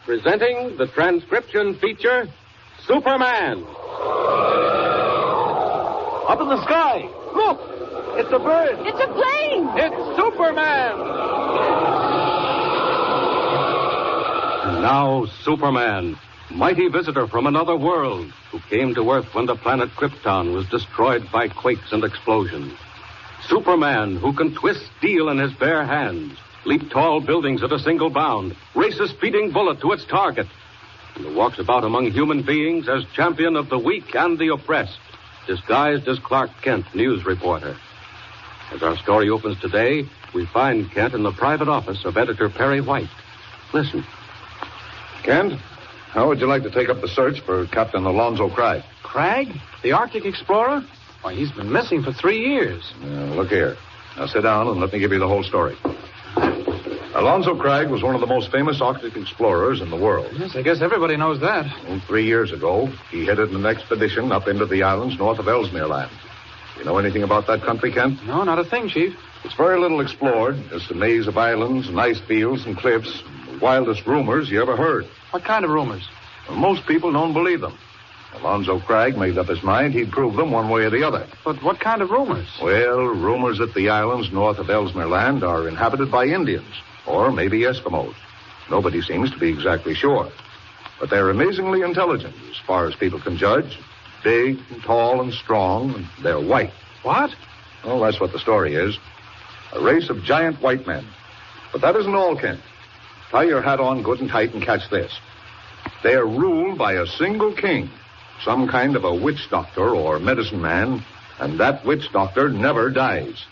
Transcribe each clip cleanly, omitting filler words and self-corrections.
presenting the transcription feature, Superman. Up in the sky. Look! It's a bird. It's a plane. It's Superman. And now, Superman, mighty visitor from another world, who came to Earth when the planet Krypton was destroyed by quakes and explosions. Superman, who can twist steel in his bare hands, leap tall buildings at a single bound, race a speeding bullet to its target, and who walks about among human beings as champion of the weak and the oppressed, disguised as Clark Kent, news reporter. As our story opens today, we find Kent in the private office of editor Perry White. Listen. Kent, how would you like to take up the search for Captain Alonzo Craig? Craig? The Arctic explorer? Why, he's been missing for 3 years. Look here. Now sit down and let me give you the whole story. Alonzo Craig was one of the most famous Arctic explorers in the world. Yes, I guess everybody knows that. 3 years ago, he headed an expedition up into the islands north of Ellesmere Land. You know anything about that country, Kent? No, not a thing, Chief. It's very little explored. Just a maze of islands and ice fields and cliffs. The wildest rumors you ever heard. What kind of rumors? Well, most people don't believe them. Alonzo Craig made up his mind he'd prove them one way or the other. But what kind of rumors? Well, rumors that the islands north of Ellesmere Land are inhabited by Indians, or maybe Eskimos. Nobody seems to be exactly sure. But they're amazingly intelligent, as far as people can judge. Big and tall and strong, and they're white. What? Well, that's what the story is. A race of giant white men. But that isn't all, Kent. Tie your hat on good and tight and catch this. They're ruled by a single king, some kind of a witch doctor or medicine man, and that witch doctor never dies.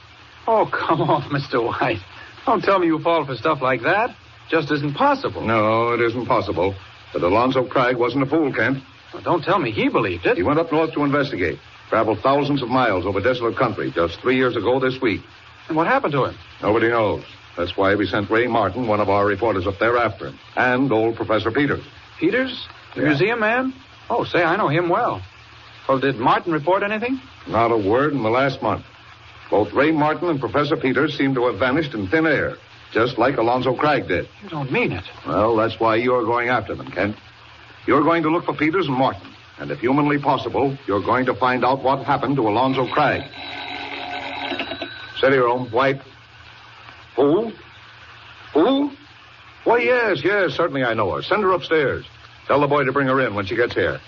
Oh, come on, Mr. White. Don't tell me you fall for stuff like that. Just isn't possible. No, it isn't possible. But Alonzo Craig wasn't a fool, Kent. Well, don't tell me he believed it. He went up north to investigate. Traveled thousands of miles over desolate country just 3 years ago this week. And what happened to him? Nobody knows. That's why we sent Ray Martin, one of our reporters, up there after him. And old Professor Peters. Peters? The Yeah. museum man? Oh, say, I know him well. Well, did Martin report anything? Not a word in the last month. Both Ray Martin and Professor Peters seem to have vanished in thin air, just like Alonzo Craig did. You don't mean it. Well, that's why you're going after them, Kent. You're going to look for Peters and Martin. And if humanly possible, you're going to find out what happened to Alonzo Craig. City room, White. Who? Who? Why, yes, certainly I know her. Send her upstairs. Tell the boy to bring her in when she gets here.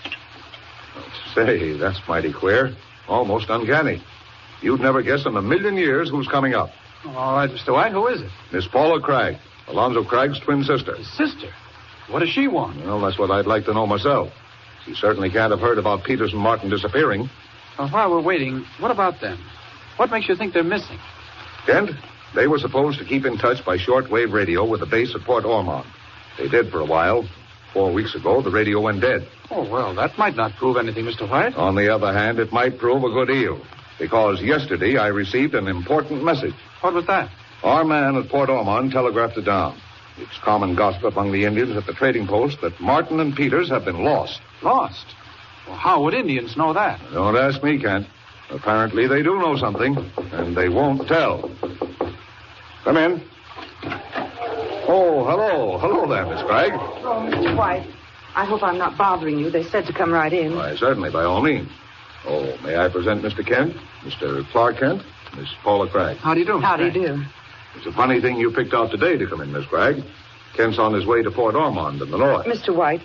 Say, that's mighty queer. Almost uncanny. You'd never guess in a million years who's coming up. All right, Mr. White, who is it? Miss Paula Craig, Alonzo Craig's twin sister. His sister? What does she want? Well, that's what I'd like to know myself. She certainly can't have heard about Peters and Martin disappearing. Well, while we're waiting, what about them? What makes you think they're missing? Kent, they were supposed to keep in touch by shortwave radio with the base at Port Ormond. They did for a while. 4 weeks ago, the radio went dead. Oh, well, that might not prove anything, Mr. White. On the other hand, it might prove a good deal. Because yesterday I received an important message. What was that? Our man at Port Ormond telegraphed it down. It's common gossip among the Indians at the trading post that Martin and Peters have been lost. Lost? Well, how would Indians know that? Don't ask me, Kent. Apparently they do know something, and they won't tell. Come in. Oh, hello. Hello there, Miss Craig. Oh, Mr. White, I hope I'm not bothering you. They said to come right in. Why, certainly, by all means. Oh, may I present Mr. Kent, Mr. Clark Kent, Miss Paula Craig. How do you do, Mr. How do you Craig? do? It's a funny thing you picked out today to come in, Miss Craig. Kent's on his way to Port Ormond in the north. Mr. White,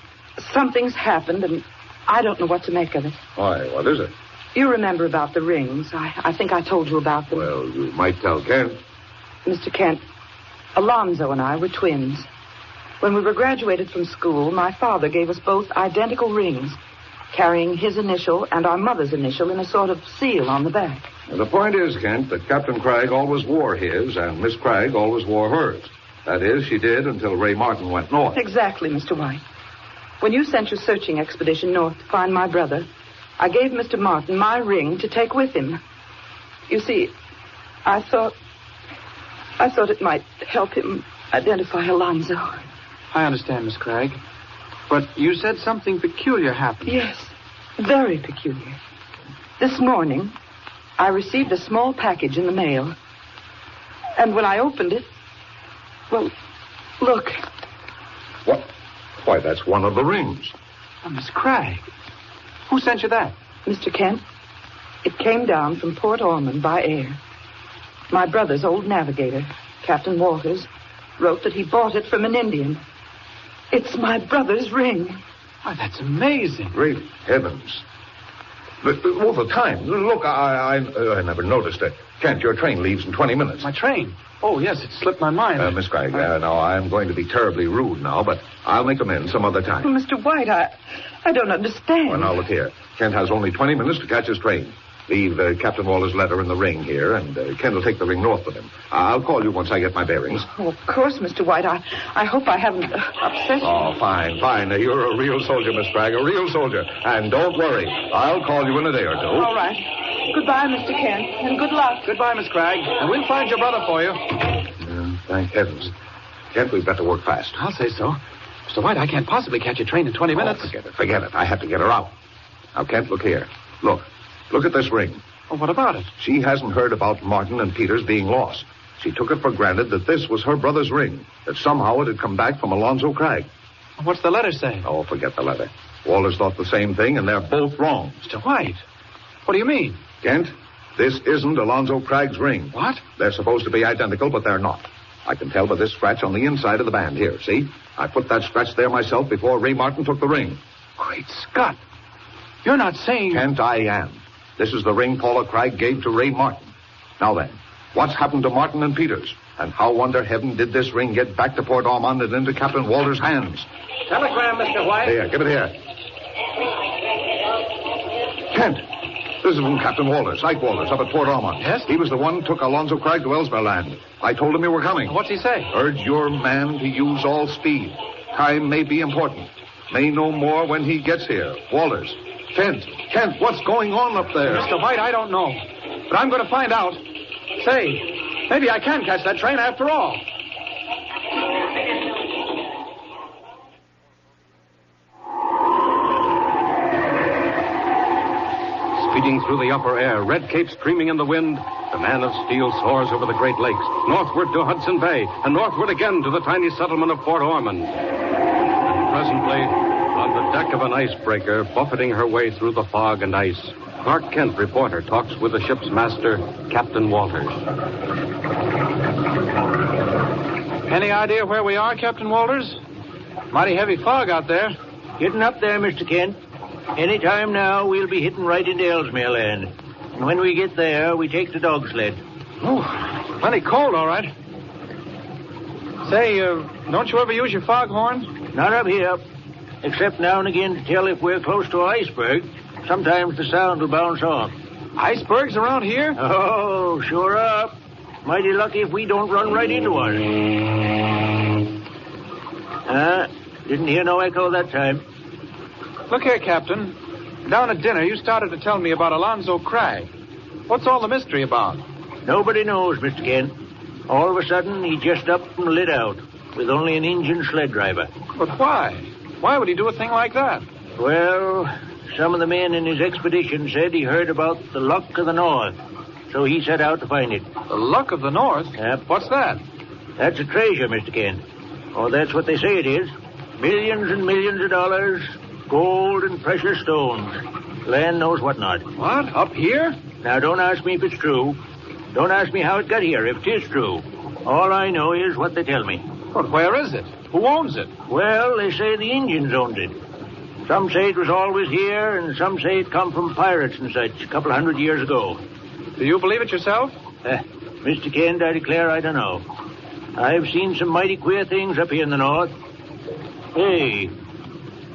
something's happened, and I don't know what to make of it. Why, what is it? You remember about the rings. I think I told you about them. Well, you might tell Kent. Mr. Kent, Alonzo and I were twins. When we were graduated from school, my father gave us both identical rings, carrying his initial and our mother's initial in a sort of seal on the back. And the point is, Kent, that Captain Craig always wore his, and Miss Craig always wore hers. That is, she did until Ray Martin went north. Exactly, Mr. White. When you sent your searching expedition north to find my brother, I gave Mr. Martin my ring to take with him. You see, I thought it might help him identify Alonzo. I understand, Miss Craig. But you said something peculiar happened. Yes, very peculiar. This morning, I received a small package in the mail. And when I opened it, well, look. Why, that's one of the rings. Oh, Miss Cragg. Who sent you that? Mr. Kent, it came down from Port Ormond by air. My brother's old navigator, Captain Walters, wrote that he bought it from an Indian. It's my brother's ring. Why, that's amazing. Great heavens. All the time. Look, I never noticed it. Kent, your train leaves in 20 minutes. My train? Oh, yes, it slipped my mind. Miss Cragg, now, I'm going to be terribly rude now, but I'll make amends some other time. Well, Mr. White, I don't understand. Well, now, look here. Kent has only 20 minutes to catch his train. Leave Captain Waller's letter in the ring here, and Kent will take the ring north with him. I'll call you once I get my bearings. Oh, of course, Mr. White. I hope I haven't upset you. Oh, fine. You're a real soldier, Miss Cragg, a real soldier. And don't worry. I'll call you in a day or two. All right. Goodbye, Mr. Kent, and good luck. Goodbye, Miss Cragg. And we'll find your brother for you. Thank heavens. Kent, we've got to work fast. I'll say so. Mr. White, I can't possibly catch a train in 20 minutes. Oh, forget it. I have to get her out. Now, Kent, look here. Look at this ring. Oh, what about it? She hasn't heard about Martin and Peters being lost. She took it for granted that this was her brother's ring, that somehow it had come back from Alonzo Cragg. What's the letter say? Oh, forget the letter. Walters thought the same thing, and they're both wrong. Mr. White, what do you mean? Kent, this isn't Alonzo Cragg's ring. What? They're supposed to be identical, but they're not. I can tell by this scratch on the inside of the band. Here, see? I put that scratch there myself before Ray Martin took the ring. Great Scott. You're not saying... Kent, I am. This is the ring Paula Cragg gave to Ray Martin. Now then, what's happened to Martin and Peters? And how under heaven did this ring get back to Port Ormond and into Captain Walter's hands? Telegram, Mr. White. Here, give it here. Kent, this is from Captain Walters, Ike Walters, up at Port Ormond. Yes? He was the one who took Alonzo Cragg to Ellesmere Land. I told him you were coming. What's he say? Urge your man to use all speed. Time may be important. May know more when he gets here. Walters. Kent, what's going on up there? Mr. White, I don't know. But I'm going to find out. Say, maybe I can catch that train after all. Speeding through the upper air, red cape streaming in the wind, the man of steel soars over the Great Lakes, northward to Hudson Bay, and northward again to the tiny settlement of Port Ormond. And presently, on the deck of an icebreaker, buffeting her way through the fog and ice, Clark Kent, reporter, talks with the ship's master, Captain Walters. Any idea where we are, Captain Walters? Mighty heavy fog out there. Getting up there, Mr. Kent. Any time now, we'll be hitting right into Ellesmere Land. And when we get there, we take the dog sled. Oh, plenty cold, all right. Say, don't you ever use your foghorn? Not up here. Except now and again to tell if we're close to an iceberg. Sometimes the sound will bounce off. Icebergs around here? Oh, sure up. Mighty lucky if we don't run right into one. Didn't hear no echo that time. Look here, Captain. Down at dinner, you started to tell me about Alonzo Cragg. What's all the mystery about? Nobody knows, Mr. Kent. All of a sudden, he just up and lit out with only an engine sled driver. But why? Why would he do a thing like that? Well, some of the men in his expedition said he heard about the Luck of the North, so he set out to find it. The Luck of the North? Yep. What's that? That's a treasure, Mr. Kent. Oh, that's what they say it is. Millions and millions of dollars, gold and precious stones. Land knows what not. What? Up here? Now, don't ask me if it's true. Don't ask me how it got here, if it is true. All I know is what they tell me. But where is it? Who owns it? Well, they say the Indians owned it. Some say it was always here, and some say it come from pirates and such a couple 100 years ago. Do you believe it yourself? Mr. Kent, I declare I don't know. I've seen some mighty queer things up here in the north. Hey,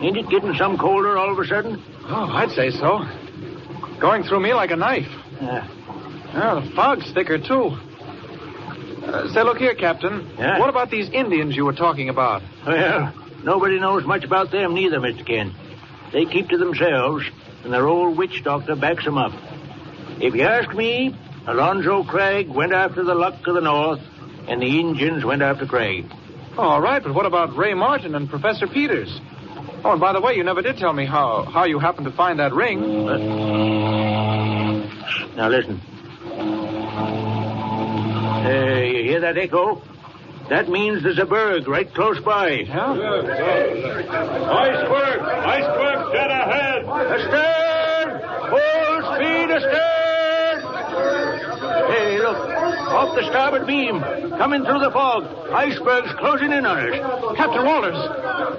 ain't it getting some colder all of a sudden? Oh, I'd say so. Going through me like a knife. The fog's thicker, too. Say, look here, Captain. Yeah? What about these Indians you were talking about? Well, nobody knows much about them neither, Mr. Kent. They keep to themselves, and their old witch doctor backs them up. If you ask me, Alonzo Cragg went after the Luck of the North, and the Indians went after Cragg. All right, but what about Ray Martin and Professor Peters? Oh, and by the way, you never did tell me how you happened to find that ring. Now, listen. You hear that echo? That means there's a berg right close by. Yeah? Iceberg! Iceberg dead ahead! Astern! Full speed astern! Hey, look. Off the starboard beam. Coming through the fog. Iceberg's closing in on us. Captain Walters,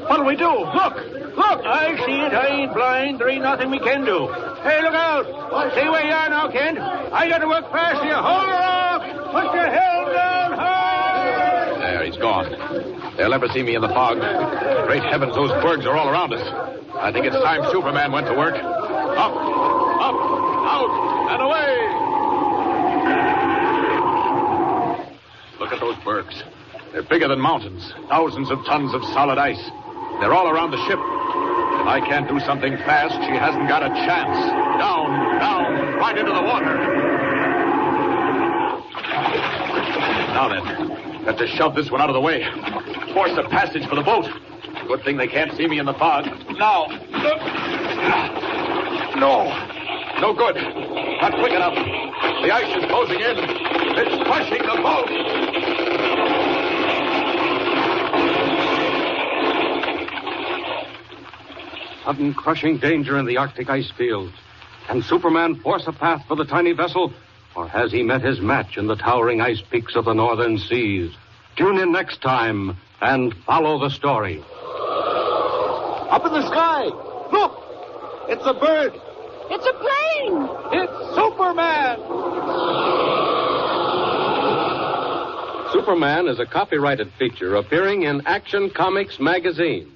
what'll we do? Look! Look! I see it. I ain't blind. There ain't nothing we can do. Hey, look out! Stay where you are now, Kent. I got to work fast here. Hold her off! Put your helm down hard! There, he's gone. They'll never see me in the fog. Great heavens, those bergs are all around us. I think it's time Superman went to work. Up, out, and away! Look at those bergs. They're bigger than mountains. Thousands of tons of solid ice. They're all around the ship. If I can't do something fast, she hasn't got a chance. Down, right into the water. Now then, got to shove this one out of the way. Force a passage for the boat. Good thing they can't see me in the fog. Now. No good. Not quick enough. The ice is closing in. It's crushing the boat. Sudden crushing danger in the Arctic ice fields. Can Superman force a path for the tiny vessel? Or has he met his match in the towering ice peaks of the northern seas? Tune in next time and follow the story. Up in the sky! Look! It's a bird! It's a plane! It's Superman! Superman is a copyrighted feature appearing in Action Comics magazine.